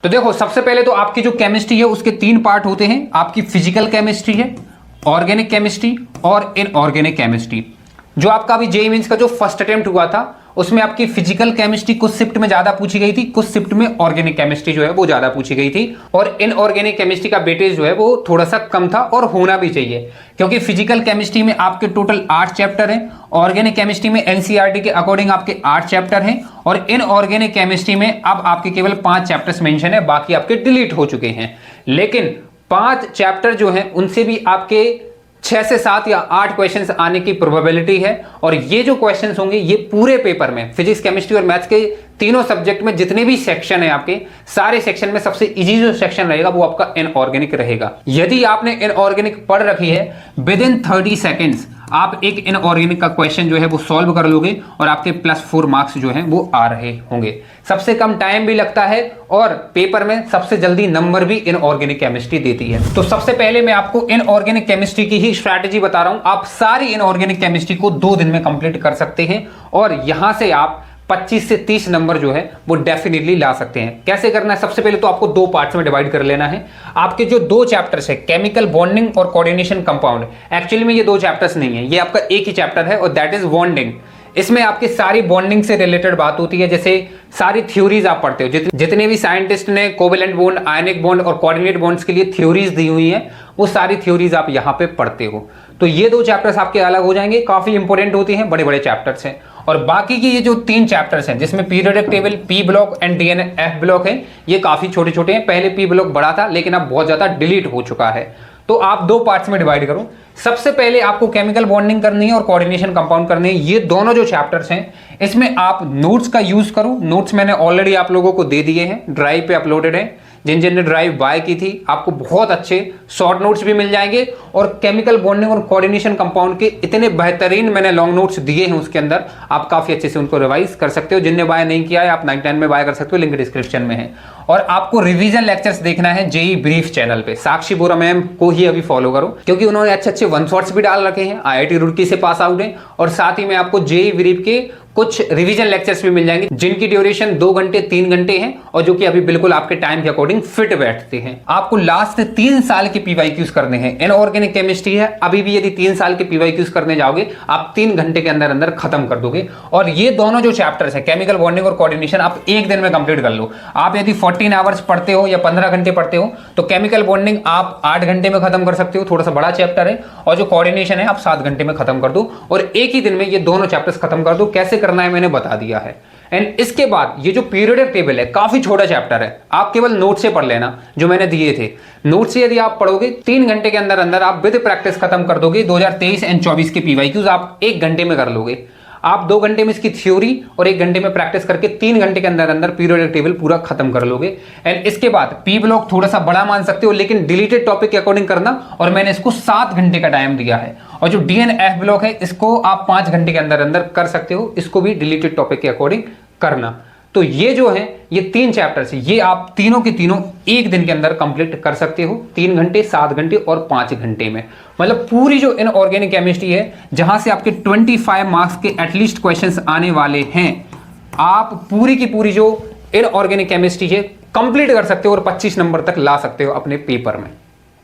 तो देखो, सबसे पहले तो आपकी जो केमिस्ट्री है उसके 3 पार्ट होते हैं। आपकी फिजिकल केमिस्ट्री है, ऑर्गेनिक केमिस्ट्री और इनऑर्गेनिक केमिस्ट्री। जो आपका अभी जेईई मेंस का जो फर्स्ट अटेम्प्ट हुआ था उसमें आपकी फिजिकल केमिस्ट्री कुछ शिफ्ट में ज्यादा पूछी गई थी, कुछ शिफ्ट में ऑर्गेनिक केमिस्ट्री जो है वो ज्यादा पूछी गई थी, और इनऑर्गेनिक केमिस्ट्री का वेटेज जो है वो थोड़ा सा कम था और होना भी चाहिए, क्योंकि फिजिकल केमिस्ट्री में आपके टोटल 8 चैप्टर हैं, ऑर्गेनिक केमिस्ट्री में एनसीईआरटी के अकॉर्डिंग आपके 8 चैप्टर हैं, और इनऑर्गेनिक केमिस्ट्री में अब आपके केवल 5 चैप्टर्स मेंशन है, बाकी आपके डिलीट हो चुके हैं। लेकिन 5 चैप्टर जो हैं उनसे भी आपके 6 से 7 या 8 क्वेश्चंस आने की प्रोबेबिलिटी है। और ये जो क्वेश्चंस होंगे ये पूरे पेपर में फिजिक्स, केमिस्ट्री और मैथ्स के तीनों सब्जेक्ट में जितने भी सेक्शन है आपके, सारे सेक्शन में सबसे इजी जो सेक्शन रहेगा वो आपका इनऑर्गेनिक रहेगा। यदि आपने इनऑर्गेनिक पढ़ रखी है, विद इन 30 सेकेंड्स आप एक इनऑर्गेनिक का क्वेश्चन जो है वो सॉल्व कर लोगे और आपके +4 मार्क्स जो हैं वो आ रहे होंगे। सबसे कम टाइम भी लगता है और पेपर में सबसे जल्दी नंबर भी इनऑर्गेनिक केमिस्ट्री देती है। तो सबसे पहले मैं आपको इनऑर्गेनिक केमिस्ट्री की ही स्ट्रैटेजी बता रहा हूं। आप सारी इनऑर्गेनिक केमिस्ट्री को 2 दिन में कंप्लीट कर सकते हैं और यहां से आप 25 से 30 नंबर जो है वो डेफिनेटली ला सकते हैं। कैसे करना है? सबसे पहले तो आपको 2 पार्ट्स में डिवाइड कर लेना है। आपके जो 2 चैप्टर्स है, केमिकल बॉन्डिंग और कोऑर्डिनेशन कंपाउंड, एक्चुअली में ये 2 चैप्टर्स नहीं है, ये आपका एक ही चैप्टर है और दैट इज बॉन्डिंग। इसमें आपकी सारी बॉन्डिंग से रिलेटेड बात होती है, जैसे सारी थ्योरीज आप पढ़ते हो, जितने भी साइंटिस्ट ने कोवेलेंट बॉन्ड, आयनिक बॉन्ड और कोऑर्डिनेट बॉन्ड्स के लिए थ्योरीज दी हुई हैं, वो सारी थ्योरीज आप यहाँ पे पढ़ते हो। तो ये 2 चैप्टर्स आपके अलग हो जाएंगे, काफी इंपॉर्टेंट होती हैं, बड़े बड़े चैप्टर्स हैं। और बाकी की ये जो 3 चैप्टर्स हैं जिसमें periodic table, P block and DNF block है, ये काफी छोटे छोटे हैं। पहले पी ब्लॉक बड़ा था लेकिन अब बहुत ज्यादा डिलीट हो चुका है। तो आप 2 पार्ट्स में डिवाइड करो। सबसे पहले आपको केमिकल बॉन्डिंग करनी है और कोऑर्डिनेशन कंपाउंड करनी है। ये दोनों जो चैप्टर्स हैं इसमें आप नोट्स का यूज करो। नोट्स मैंने ऑलरेडी आप लोगों को दे दिए हैं, ड्राइव पे अपलोडेड है। जिन जिन ने ड्राइव बाय की थी आपको बहुत अच्छे शॉर्ट नोट्स भी मिल जाएंगे, और केमिकल बॉन्डिंग और कोऑर्डिनेशन कंपाउंड के इतने बेहतरीन मैंने लॉन्ग नोट्स दिए हैं उसके अंदर, आप काफी अच्छे से उनको रिवाइज कर सकते हो। जिनने बाय नहीं किया है आप 9-10 में बाय कर सकते हो, लिंक डिस्क्रिप्शन में है। और आपको रिवीजन लेक्चर्स देखना है जेईई ब्रीफ चैनल पे। साक्षी बोरा मैम को ही अभी फॉलो करो, क्योंकि उन्होंने अच्छे अच्छे वन शॉट्स भी डाल रखे हैं, आईआईटी रुड़की से पास आउट है, और साथ ही में आपको जेईई ब्रीफ के कुछ रिवीजन लेक्चर्स भी मिल जाएंगे जिनकी ड्यूरेशन 2 घंटे 3 घंटे है, और जो कि अभी बिल्कुल आपके टाइम के अकॉर्डिंग फिट बैठते हैं। आपको लास्ट 3 साल के पीवाईक्यूज करने हैं। इनऑर्गेनिक केमिस्ट्री है, अभी भी यदि 3 साल के पीवाईक्यूज करने जाओगे आप 3 घंटे के अंदर अंदर खत्म कर दोगे। और ये दोनों जो चैप्टर्स है, केमिकल बॉन्डिंग और कोऑर्डिनेशन, आप 1 दिन में कंप्लीट कर लो। आप यदि 14 आवर्स पढ़ते हो या 15 घंटे पढ़ते हो तो केमिकल बॉन्डिंग आप 8 घंटे में खत्म कर सकते हो, थोड़ा सा बड़ा चैप्टर है, और जो कोऑर्डिनेशन है आप 7 घंटे में खत्म कर दो, और एक ही दिन में ये दोनों चैप्टर्स खत्म कर दो। कैसे करना है मैंने बता दिया है। एंड इसके बाद ये जो पीरियोडिक टेबल है काफी छोटा चैप्टर है, आप केवल नोट से पढ़ लेना जो मैंने दिए थे। नोट से यदि आप पढ़ोगे 3 घंटे के अंदर अंदर आप विद प्रैक्टिस खत्म कर दोगे। 2023 एंड 24 के पीवाईक्यूज आप 1 घंटे में कर लोगे। आप 2 घंटे में इसकी थ्योरी और 1 घंटे में प्रैक्टिस करके 3 घंटे के अंदर अंदर पीरियोडिक टेबल पूरा खत्म कर लोगे। एंड इसके बाद पी ब्लॉक थोड़ा सा बड़ा मान सकते हो, लेकिन डिलीटेड टॉपिक के अकॉर्डिंग करना, और मैंने इसको 7 घंटे का टाइम दिया है। और जो डीएनएफ ब्लॉक है इसको आप 5 घंटे के अंदर अंदर कर सकते हो, इसको भी डिलीटेड टॉपिक के अकॉर्डिंग करना। तो ये जो है ये 3 चैप्टर्स है, ये आप तीनों के तीनों 1 दिन के अंदर कंप्लीट कर सकते हो। 3 घंटे, 7 घंटे और 5 घंटे में। मतलब पूरी जो इनऑर्गेनिक केमिस्ट्री है जहां से आपके 25 मार्क्स के एटलीस्ट क्वेश्चंस आने वाले हैं, आप पूरी की पूरी जो इनऑर्गेनिक केमिस्ट्री है कंप्लीट कर सकते हो और 25 नंबर तक ला सकते हो अपने पेपर में।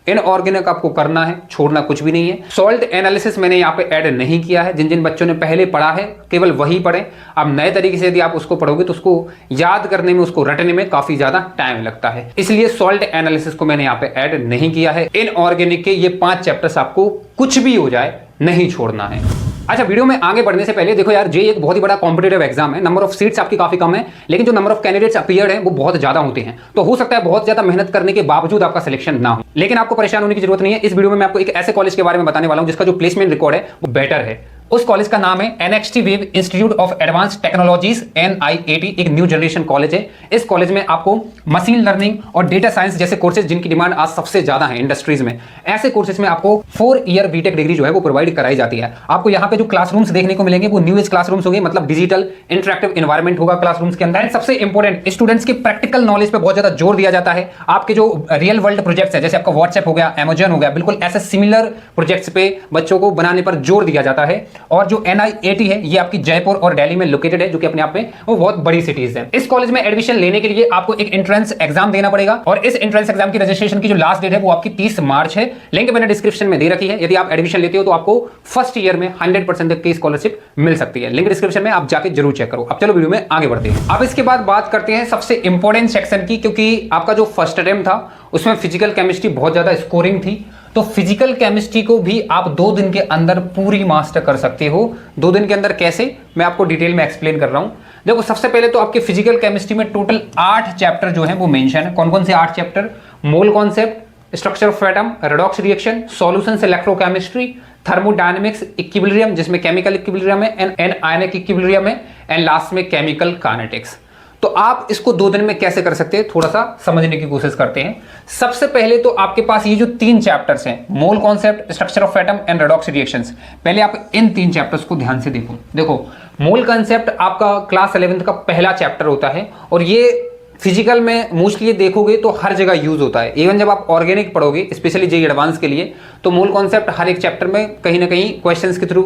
इनऑर्गेनिक आपको करना है, छोड़ना कुछ भी नहीं है। सॉल्ट एनालिसिस मैंने यहाँ पे ऐड नहीं किया है। जिन जिन बच्चों ने पहले पढ़ा है केवल वही पढ़ें। अब नए तरीके से यदि आप उसको पढ़ोगे तो उसको याद करने में, उसको रटने में काफी ज्यादा टाइम लगता है, इसलिए सॉल्ट एनालिसिस को मैंने यहाँ पे ऐड नहीं किया है। इनऑर्गेनिक के ये 5 चैप्टर्स आपको कुछ भी हो जाए नहीं छोड़ना है। अच्छा, वीडियो में आगे बढ़ने से पहले देखो यार, जेईई एक बहुत ही बड़ा कॉम्पिटेटिव एग्जाम है। नंबर ऑफ सीट्स आपकी काफी कम है, लेकिन जो नंबर ऑफ कैंडिडेट्स अपीयर्ड है वो बहुत ज्यादा होते हैं। तो हो सकता है बहुत ज्यादा मेहनत करने के बावजूद आपका सिलेक्शन ना हो, लेकिन आपको परेशान होने की जरूरत नहीं है। इस वीडियो में मैं आपको एक ऐसे कॉलेज के बारे में बताने वाला हूं जिसका जो प्लेसमेंट रिकॉर्ड है वो बेटर है। उस कॉलेज का नाम है NXT wave institute of advance technologies, NIAT। एक न्यू जनरेशन कॉलेज है। इस कॉलेज में आपको मशीन लर्निंग और डेटा साइंस जैसे कोर्सेज जिनकी डिमांड आज सबसे ज्यादा है इंडस्ट्रीज में, ऐसे कोर्सेज में आपको 4 ईयर बीटेक डिग्री जो है वो प्रोवाइड कराई जाती है। आपको यहाँ पे जो क्लासरूम्स देखने को मिलेंगे वो न्यू एज क्लासरूम्स होंगे, मतलब डिजिटल इंटरेक्टिव एनवायरमेंट होगा क्लासरूम्स के अंदर। सबसे इंपॉर्टेंट, स्टूडेंट्स के प्रैक्टिकल नॉलेज पे बहुत ज्यादा जोर दिया जाता है। आपके जो रियल वर्ल्ड प्रोजेक्ट्स है, जैसे आपका व्हाट्सएप हो गया, अमेजन हो गया, बिल्कुल ऐसे सिमिलर प्रोजेक्ट्स पे बच्चों को बनाने पर जोर दिया जाता है। और जो NIAT है ये आपकी जयपुर और दिल्ली में लोकेटेड है, जो कि अपने आप में वो बहुत बड़ी सिटीज है। इस कॉलेज में एडमिशन लेने के लिए आपको एक एंट्रेंस एग्जाम देना पड़ेगा और इस एंट्रेंस एग्जाम की रजिस्ट्रेशन की जो लास्ट डेट है वो आपकी 30 मार्च है। लिंक मैंने डिस्क्रिप्शन में दे रखी है। यदि आप एडमिशन लेते हो तो आपको फर्स्ट ईयर में 100% तक की स्कॉलरशिप मिल सकती है। लिंक डिस्क्रिप्शन में आप जाके जरूर चेक करो। अब चलो वीडियो में आगे बढ़ते हैं। अब इसके बाद बात करते हैं सबसे इंपॉर्टेंट सेक्शन की, क्योंकि आपका जो फर्स्ट अटेम्प्ट था उसमें फिजिकल केमिस्ट्री बहुत ज्यादा स्कोरिंग थी। तो फिजिकल केमिस्ट्री को भी आप 2 दिन के अंदर पूरी मास्टर कर सकते हो। 2 दिन के अंदर कैसे, मैं आपको डिटेल में एक्सप्लेन कर रहा हूं। देखो सबसे पहले तो आपके फिजिकल केमिस्ट्री में टोटल 8 चैप्टर जो है वो मेंशन है। कौन कौन से 8 chapter? Mole concept, structure of atom, redox reaction, solutions electrochemistry, thermodynamics, equilibrium जिसमें केमिकल इक्विलिब्रियम है एंड आयनिक इक्विलिब्रियम है, एंड लास्ट में केमिकल काइनेटिक्स। तो आप इसको 2 दिन में कैसे कर सकते हैं, थोड़ा सा समझने की कोशिश करते हैं। सबसे पहले तो आपके पास ये जो 3 चैप्टर्स हैं, mole concept, structure of atom and redox reactions, पहले आप इन 3 चैप्टर्स को ध्यान से देखो। मोल कॉन्सेप्ट आपका क्लास 11th का पहला चैप्टर होता है और ये फिजिकल में मोस्टली देखोगे तो हर जगह यूज होता है। इवन जब आप ऑर्गेनिक पढ़ोगे, स्पेशली जेईई एडवांस के लिए, तो मोल कॉन्सेप्ट हर एक चैप्टर में कहीं ना कहीं क्वेश्चंस के थ्रू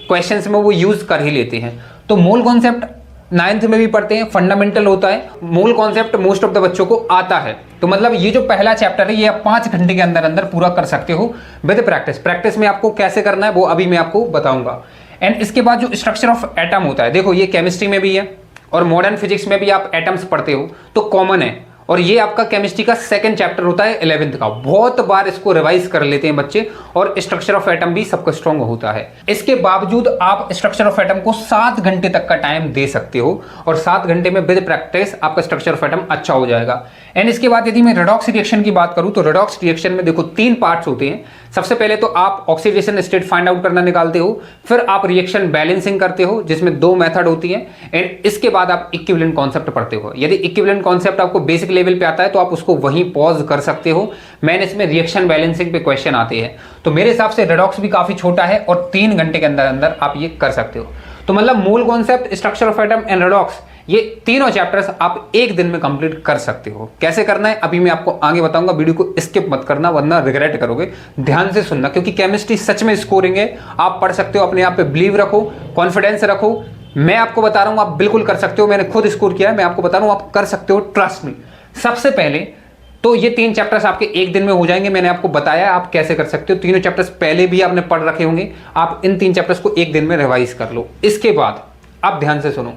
क्वेश्चंस में वो यूज कर ही लेते हैं। तो मोल कॉन्सेप्ट 9th में भी पढ़ते हैं, फंडामेंटल होता है। Mole concept most of the बच्चों को आता है। तो मतलब ये जो पहला चैप्टर है ये आप 5 घंटे के अंदर अंदर पूरा कर सकते हो विद प्रैक्टिस में आपको कैसे करना है वो अभी मैं आपको बताऊंगा। एंड इसके बाद जो स्ट्रक्चर ऑफ एटम होता है, देखो ये केमिस्ट्री में भी है और मॉडर्न फिजिक्स में भी आप एटम्स पढ़ते हो तो कॉमन है। और ये आपका केमिस्ट्री का 2nd चैप्टर होता है 11th का। बहुत बार इसको रिवाइज कर लेते हैं बच्चे और स्ट्रक्चर ऑफ एटम भी सबका स्ट्रॉन्ग होता है। इसके बावजूद आप स्ट्रक्चर ऑफ एटम को 7 घंटे तक का टाइम दे सकते हो और 7 घंटे में विद प्रैक्टिस आपका स्ट्रक्चर ऑफ एटम अच्छा हो जाएगा। एंड इसके बाद यदि मैं रेडॉक्स रिएक्शन की बात करूं तो रेडॉक्स रिएक्शन में देखो 3 पार्ट्स होते हैं। सबसे पहले तो आप ऑक्सीडेशन स्टेट फाइंड आउट करना निकालते हो, फिर आप रिएक्शन बैलेंसिंग करते हो जिसमें 2 मेथड होती है, एंड इसके बाद आप इक्विवेलेंट कॉन्सेप्ट पढ़ते हो। यदि इक्विवेलेंट कॉन्सेप्ट आपको बेसिक लेवल पे आता है तो आप उसको वहीं पॉज कर सकते हो। मैंने इसमें रिएक्शन बैलेंसिंग पे क्वेश्चन आते हैं, तो मेरे हिसाब से रेडॉक्स भी काफी छोटा है और 3 घंटे के अंदर अंदर आप ये कर सकते हो। तो मतलब mole concept, structure of atom and redox, ये तीनों चैप्टर्स आप 1 दिन में कंप्लीट कर सकते हो। कैसे करना है अभी मैं आपको आगे बताऊंगा। वीडियो को स्किप मत करना वरना रिग्रेट करोगे। ध्यान से सुनना, क्योंकि केमिस्ट्री सच में स्कोरिंग है। आप पढ़ सकते हो, अपने आप पे बिलीव रखो, कॉन्फिडेंस रखो। मैं आपको बता रहा हूं आप बिल्कुल कर सकते हो। मैंने खुद स्कोर किया है, मैं आपको बता रहा हूं आप कर सकते हो, ट्रस्ट मी। सबसे पहले तो ये 3 चैप्टर्स आपके 1 दिन में हो जाएंगे। मैंने आपको बताया आप कैसे कर सकते हो। तीनों चैप्टर्स पहले भी आपने पढ़ रखे होंगे। आप इन 3 चैप्टर्स को 1 दिन में रिवाइज कर लो। इसके बाद आप ध्यान से सुनो,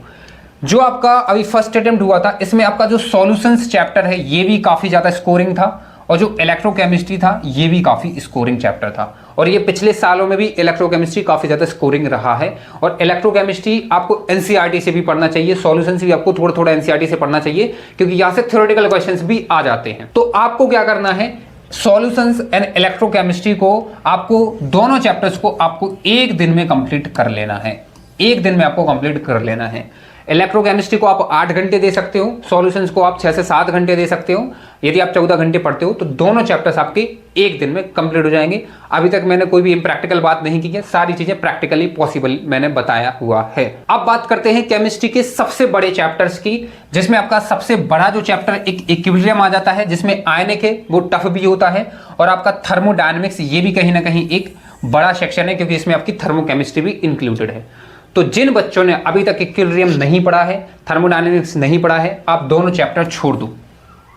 जो आपका अभी फर्स्ट अटेम्प्ट हुआ था इसमें आपका जो सॉल्यूशंस चैप्टर है ये भी काफी ज्यादा स्कोरिंग था और जो इलेक्ट्रोकेमिस्ट्री था ये भी काफी स्कोरिंग चैप्टर था। और ये पिछले सालों में भी इलेक्ट्रोकेमिस्ट्री काफी ज्यादा स्कोरिंग रहा है। और इलेक्ट्रोकेमिस्ट्री आपको एनसीईआरटी से भी पढ़ना चाहिए, सॉल्यूशंस भी आपको थोड़ा थोड़ा एनसीईआरटी से पढ़ना चाहिए, क्योंकि यहां से थ्योरेटिकल क्वेश्चंस भी आ जाते हैं। तो आपको क्या करना है, सॉल्यूशंस एंड इलेक्ट्रोकेमिस्ट्री को आपको दोनों चैप्टर्स को आपको 1 दिन में कंप्लीट कर लेना है। 1 दिन में आपको कंप्लीट कर लेना है। इलेक्ट्रोकेमिस्ट्री को आप 8 घंटे दे सकते हो, सॉल्यूशंस को आप 6 से 7 घंटे दे सकते हो। यदि आप 14 घंटे पढ़ते हो तो दोनों चैप्टर्स आपके 1 दिन में कंप्लीट हो जाएंगे। अभी तक मैंने कोई भी इम्प्रैक्टिकल बात नहीं की है, सारी चीजें प्रैक्टिकली पॉसिबल मैंने बताया हुआ है। अब बात करते हैं केमिस्ट्री के सबसे बड़े चैप्टर्स की, जिसमें आपका सबसे बड़ा जो चैप्टर एक इक्विलिब्रियम आ जाता है, जिसमें आयनिक है वो टफ भी होता है, और आपका थर्मोडायनेमिक्स ये भी कहीं ना कहीं एक बड़ा सेक्शन है, क्योंकि इसमें आपकी थर्मोकेमिस्ट्री भी इंक्लूडेड है। तो जिन बच्चों ने अभी तक इक्विलिब्रियम नहीं पढ़ा है, थर्मोडायनेमिक्स नहीं पढ़ा है, आप दोनों चैप्टर छोड़ दो।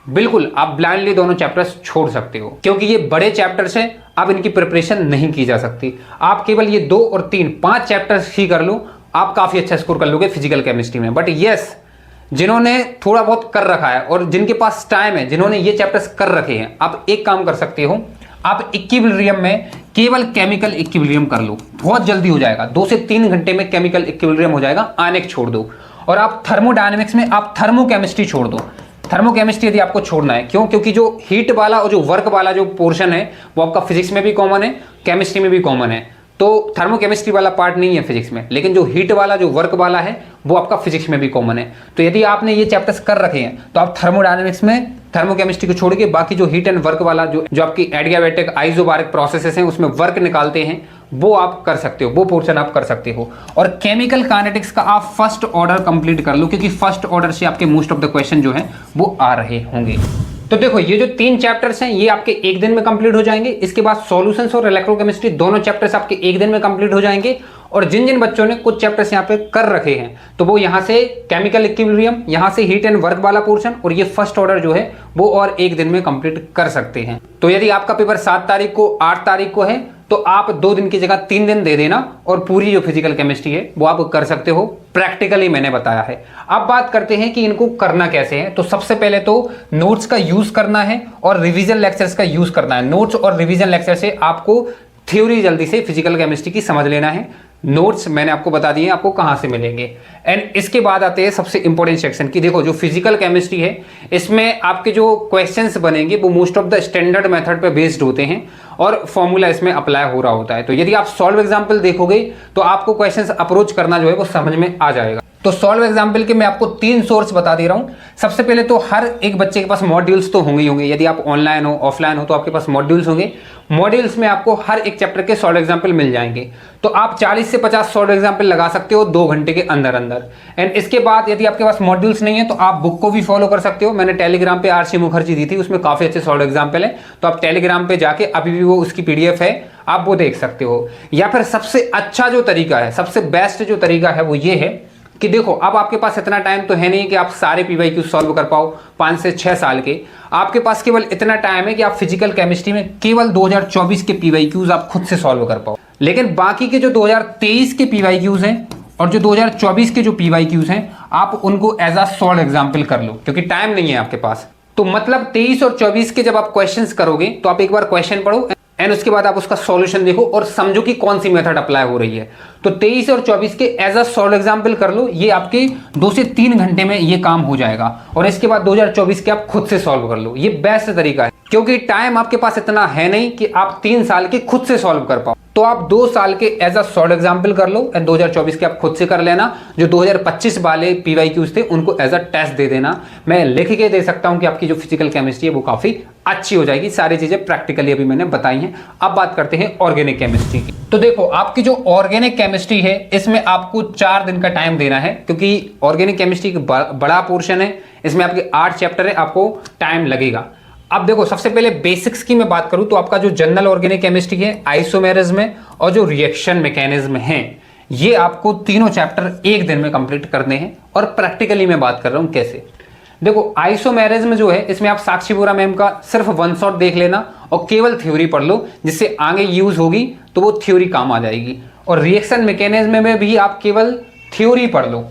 बिल्कुल आप ब्लाइंडली दोनों चैप्टर्स छोड़ सकते हो, क्योंकि ये बड़े चैप्टर्स हैं, अब इनकी प्रिपरेशन नहीं की जा सकती। आप केवल ये 2 और 3 5 चैप्टर्स ही कर लो, आप काफी अच्छा स्कोर कर लोगे फिजिकल केमिस्ट्री में। बट यस, जिन्होंने थोड़ा बहुत कर रखा है और जिनके पास टाइम है, जिन्होंने ये चैप्टर्स कर रखे हैं, आप एक काम कर सकते हो, आप इक्विलिब्रियम में केवल केमिकल इक्विलिब्रियम कर लो, बहुत जल्दी हो जाएगा। 2 से 3 घंटे में केमिकल इक्विलिब्रियम हो जाएगा। आयनिक छोड़ दो, और आप थर्मोडायनेमिक्स में आप थर्मोकेमिस्ट्री छोड़ दो। थर्मोकेमिस्ट्री यदि आपको छोड़ना है, क्यों? क्योंकि जो हीट वाला और जो वर्क वाला जो पोर्शन है वो आपका फिजिक्स में भी कॉमन है, केमिस्ट्री में भी कॉमन है। तो थर्मोकेमिस्ट्री वाला पार्ट नहीं है फिजिक्स में, लेकिन जो हीट वाला जो वर्क वाला है वो आपका फिजिक्स में भी कॉमन है। तो यदि आपने ये चैप्टर्स कर रखे हैं तो आप थर्मोडायनेमिक्स में थर्मोकेमिस्ट्री को छोड़ के बाकी जो हीट एंड वर्क वाला जो आपकी एडियाबैटिक आइसोबारिक प्रोसेसेस हैं उसमें वर्क निकालते हैं, वो आप कर सकते हो, वो पोर्शन आप कर सकते हो। और केमिकल काइनेटिक्स का आप फर्स्ट ऑर्डर कंप्लीट कर लो, क्योंकि फर्स्ट ऑर्डर से आपके मोस्ट ऑफ द क्वेश्चन जो है वो आ रहे होंगे। तो देखो ये जो 3 चैप्टर्स हैं ये आपके 1 दिन में कंप्लीट हो जाएंगे। इसके बाद सॉल्यूशंस और इलेक्ट्रोकेमिस्ट्री दोनों चैप्टर्स आपके 1 दिन में कंप्लीट हो जाएंगे। और जिन जिन बच्चों ने कुछ चैप्टर्स यहाँ पे कर रखे हैं तो वो यहाँ से केमिकल इक्विलिब्रियम, यहाँ से हीट एंड वर्क वाला पोर्शन और ये फर्स्ट ऑर्डर जो है वो और एक दिन में कंप्लीट कर सकते हैं। तो यदि आपका पेपर 7 तारीख को 8 तारीख को है तो आप 2 दिन की जगह 3 दिन दे देना और पूरी जो फिजिकल केमिस्ट्री है वो आप कर सकते हो। प्रैक्टिकली मैंने बताया है। अब बात करते हैं कि इनको करना कैसे है। तो सबसे पहले तो नोट्स का यूज करना है और रिवीजन लेक्चर्स का यूज करना है। नोट्स और रिवीजन लेक्चर से आपको थ्योरी जल्दी से फिजिकल केमिस्ट्री की समझ लेना है। नोट्स मैंने आपको बता दिए आपको कहां से मिलेंगे। एंड इसके बाद आते हैं सबसे इंपॉर्टेंट सेक्शन की। देखो जो फिजिकल केमिस्ट्री है इसमें आपके जो क्वेश्चंस बनेंगे वो most of the standard method पे बेस्ड होते हैं और फॉर्मूला इसमें अप्लाई हो रहा होता है। तो यदि आप सॉल्व एग्जाम्पल देखोगे तो आपको क्वेश्चंस अप्रोच करना जो है वो समझ में आ जाएगा। तो सॉल्व एग्जाम्पल के मैं आपको 3 सोर्स बता दे रहा हूं। सबसे पहले तो हर एक बच्चे के पास मॉड्यूल्स तो होंगे ही होंगे। यदि आप ऑनलाइन हो ऑफलाइन हो तो आपके पास मॉड्यूल्स होंगे। मॉड्यूल्स में आपको हर एक चैप्टर के सॉल्व एग्जाम्पल मिल जाएंगे। तो आप 40 से 50 सॉल्व एग्जाम्पल लगा सकते हो 2 घंटे के अंदर अंदर। एंड इसके बाद यदि आपके पास मॉड्यूल्स नहीं है तो आप बुक को भी फॉलो कर सकते हो। मैंने टेलीग्राम पे आरसी मुखर्जी दी थी, उसमें काफी अच्छे सॉल्व एग्जाम्पल है। तो आप टेलीग्राम पे जाके अभी भी वो उसकी पीडीएफ है, आप वो देख सकते हो। या फिर सबसे अच्छा जो तरीका है, सबसे बेस्ट जो तरीका है वो ये है कि देखो अब आपके पास इतना टाइम तो है नहीं कि आप सारे पीवाईक्यू सॉल्व कर पाओ 5 से 6 साल के। आपके पास केवल इतना टाइम है कि आप फिजिकल केमिस्ट्री में केवल 2024 के पीवाईक्यूज आप खुद से सॉल्व कर पाओ। लेकिन बाकी के जो 2023 के पीवाईक्यूज हैं और जो 2024 के जो पीवाईक्यूज हैं आप उनको एज अ सॉल्व एग्जाम्पल कर लो, क्योंकि टाइम नहीं है आपके पास। तो मतलब 23 और 24 के जब आप क्वेश्चंस करोगे तो आप एक बार क्वेश्चन पढ़ो एंड उसके बाद आप उसका सॉल्यूशन देखो और समझो कि कौन सी मेथड अप्लाई हो रही है। तो 23 और 24 के एज अ सॉल्व एग्जाम्पल कर लो, ये आपके 2 से 3 घंटे में ये काम हो जाएगा। और इसके बाद 2024 के आप खुद से सॉल्व कर लो, ये बेस्ट तरीका है, क्योंकि टाइम आपके पास इतना है नहीं कि आप 3 साल के खुद से सॉल्व कर पाओ। तो आप 2 साल के एज अ सॉल्व एग्जाम्पल कर लो एंड 2024 के आप खुद से कर लेना। जो 2025 वाले पीवाईक्यूज थे उनको एज अ टेस्ट दे देना। मैं लिख के दे सकता हूं कि आपकी जो फिजिकल केमिस्ट्री है वो काफी अच्छी हो जाएगी। सारी चीजें प्रैक्टिकली अभी मैंने बताई हैं। अब बात करते हैं ऑर्गेनिक केमिस्ट्री की। तो देखो आपकी जो ऑर्गेनिक केमिस्ट्री है इसमें आपको 4 दिन का टाइम देना है, क्योंकि ऑर्गेनिक केमिस्ट्री का बड़ा पोर्शन है। इसमें आपके 8 चैप्टर है, आपको टाइम लगेगा। अब देखो सबसे पहले बेसिक्स की मैं बात करूं तो आपका जो जनरल ऑर्गेनिक केमिस्ट्री है, आइसोमेरिज्म और जो रिएक्शन मैकेनिज्म है, ये आपको तीनों चैप्टर एक दिन में कंप्लीट करने हैं। और प्रैक्टिकली मैं बात कर रहा हूं कैसे। देखो आइसोमेरिज्म जो है इसमें आप साक्षी बोरा मैम का सिर्फ 1 शॉट देख लेना और केवल थ्योरी पढ़ लो, जिससे आगे यूज होगी तो वो थ्योरी काम आ जाएगी। और रिएक्शन मैकेनिज्म में भी आप केवल थ्योरी पढ़ लो,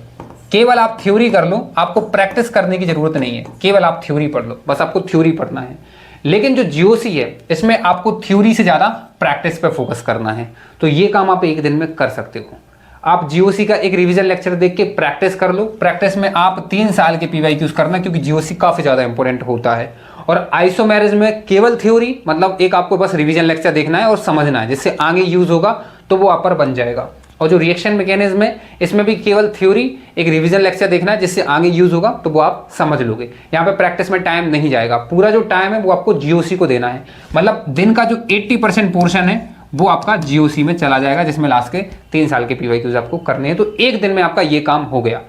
केवल आप थ्योरी कर लो, आपको प्रैक्टिस करने की जरूरत नहीं है, केवल आप थ्योरी पढ़ लो, बस आपको थ्योरी पढ़ना है। लेकिन जो जीओसी है इसमें आपको थ्योरी से ज्यादा प्रैक्टिस पे फोकस करना है। तो ये काम आप एक दिन में कर सकते हो। आप जीओसी का एक रिवीजन लेक्चर देख के प्रैक्टिस कर लो। प्रैक्टिस में आप 3 साल के पीवाईक्यूज करना, क्योंकि जीओसी काफी ज्यादा इंपॉर्टेंट होता है। और आइसोमेरिज्म में केवल थ्योरी, मतलब एक आपको बस रिवीजन लेक्चर देखना है और समझना है, जिससे आगे यूज होगा तो वो आप पर बन जाएगा। और जो रिएक्शन मैकेनिज्म है इसमें भी केवल थ्योरी, एक रिवीजन लेक्चर देखना है, जिससे आगे यूज होगा तो वो आप समझ लोगे। यहाँ पे प्रैक्टिस में टाइम नहीं जाएगा, पूरा जो टाइम है वो आपको जीओसी को देना है। मतलब दिन का जो 80% पोर्शन है वो आपका जीओसी में चला जाएगा, जिसमें लास्ट के 3 साल के पीवाईक्यूज आपको करने हैं। तो एक दिन में आपका ये काम हो गया।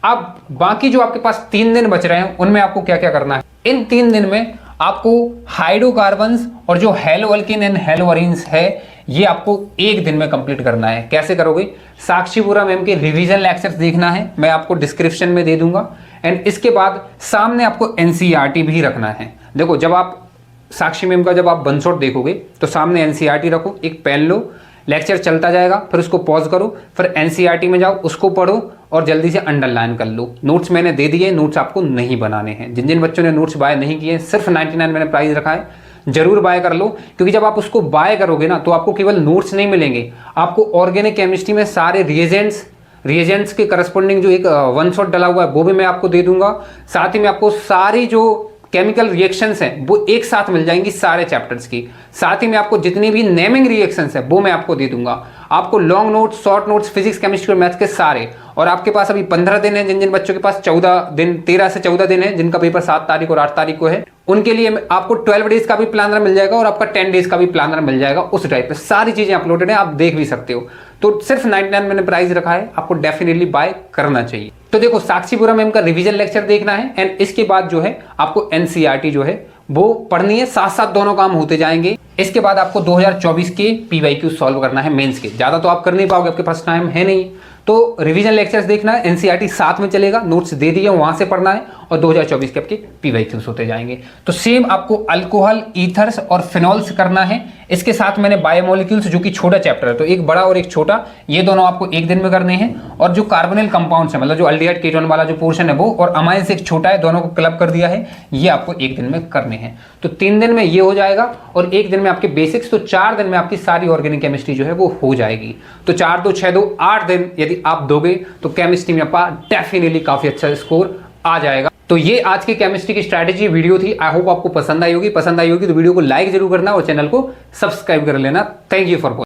अब बाकी जो आपके पास 3 दिन बच रहे हैं उनमें आपको क्या क्या करना है। इन 3 दिन में आपको हाइड्रोकार्बन्स और जो हेलोअल्किन एंड हेलोअरीन्स है ये आपको एक दिन में कंप्लीट करना है। कैसे करोगे? साक्षी बोरा मैम के रिवीजन लेक्चर्स देखना है, मैं आपको डिस्क्रिप्शन में दे दूंगा। एंड इसके बाद सामने आपको एनसीईआरटी भी रखना है। देखो जब आप साक्षी मैम का जब आप 1 शॉट देखोगे तो सामने एनसीईआरटी रखो, एक पेन लो, लेक्चर चलता जाएगा, फिर उसको पॉज करो, फिर एनसीईआरटी में जाओ, उसको पढ़ो और जल्दी से अंडरलाइन कर लो। नोट्स मैंने दे दिए, नोट्स आपको नहीं बनाने हैं। जिन जिन बच्चों ने नोट्स बाय नहीं किए, सिर्फ 99 मैंने प्राइस रखा है, जरूर बाय कर लो। क्योंकि जब आप उसको बाय करोगे ना तो आपको केवल नोट्स नहीं मिलेंगे, आपको ऑर्गेनिक केमिस्ट्री में सारे रिएजेंट्स के करस्पॉन्डिंग जो एक 1 शॉट डला हुआ है वो भी मैं आपको दे दूंगा। साथ ही में आपको सारी जो केमिकल रिएक्शंस हैं वो एक साथ मिल जाएंगी सारे चैप्टर्स की। साथ ही में आपको जितनी भी नेमिंग रिएक्शंस है वो मैं आपको दे दूंगा। आपको long notes, short notes, physics, chemistry और मैथ्स के सारे। और आपके पास अभी 15 दिन है, जिन जिन बच्चों के पास 14 दिन, 13 से 14 दिन है, जिनका पेपर 7 तारीख और 8 तारीख को है, उनके लिए आपको 12 डेज का भी प्लानर मिल जाएगा और आपका 10 डेज का भी प्लानर मिल जाएगा। उस टाइप पे सारी चीजें अपलोडेड है, आप देख भी सकते हो। तो सिर्फ 99 मैंने प्राइस रखा है, आपको डेफिनेटली बाय करना चाहिए। तो देखो साक्षी बोरा मैम का रिवीजन लेक्चर देखना है एंड इसके बाद जो है आपको एनसीईआरटी जो है वो पढ़नी है, साथ साथ दोनों काम होते जाएंगे। इसके बाद आपको 2024 के PYQ सॉल्व करना है मेंस के। ज़्यादा तो आप कर नहीं पाओगे, आपके पास टाइम है नहीं, तो रिवीजन लेक्चर्स देखना है, NCERT साथ में चलेगा, नोट्स दे दिए वहाँ से पढ़ना है, और 2024 के आपके PYQs होते जाएंगे। तो सेम आपको अल्कोहल, ईथर्स और फिनॉल्स करना है। इसके साथ मैंने बायोमोलिक्यूल्स जो कि छोटा चैप्टर है, तो एक बड़ा और एक छोटा, ये दोनों आपको एक दिन में करने हैं। और जो कार्बोनिल कंपाउंड्स है, मतलब जो अल्डिहाइड कीटोन वाला जो पोर्शन है वो, और अमाइंस एक छोटा है, दोनों को क्लब कर दिया है, ये आपको एक दिन में करने हैं। तो 3 दिन में ये हो जाएगा और एक दिन में आपके बेसिक्स। तो 4 दिन में आपकी सारी ऑर्गेनिक केमिस्ट्री जो है वो हो जाएगी। तो 4 2 6 2 8 दिन यदि आप दोगे तो केमिस्ट्री में आपका डेफिनेटली काफी अच्छा स्कोर आ जाएगा। तो ये आज की केमिस्ट्री की स्ट्रैटेजी वीडियो थी। आई होप आपको पसंद आई होगी। पसंद आई होगी तो वीडियो को लाइक जरूर करना और चैनल को सब्सक्राइब कर लेना। Thank you for watching.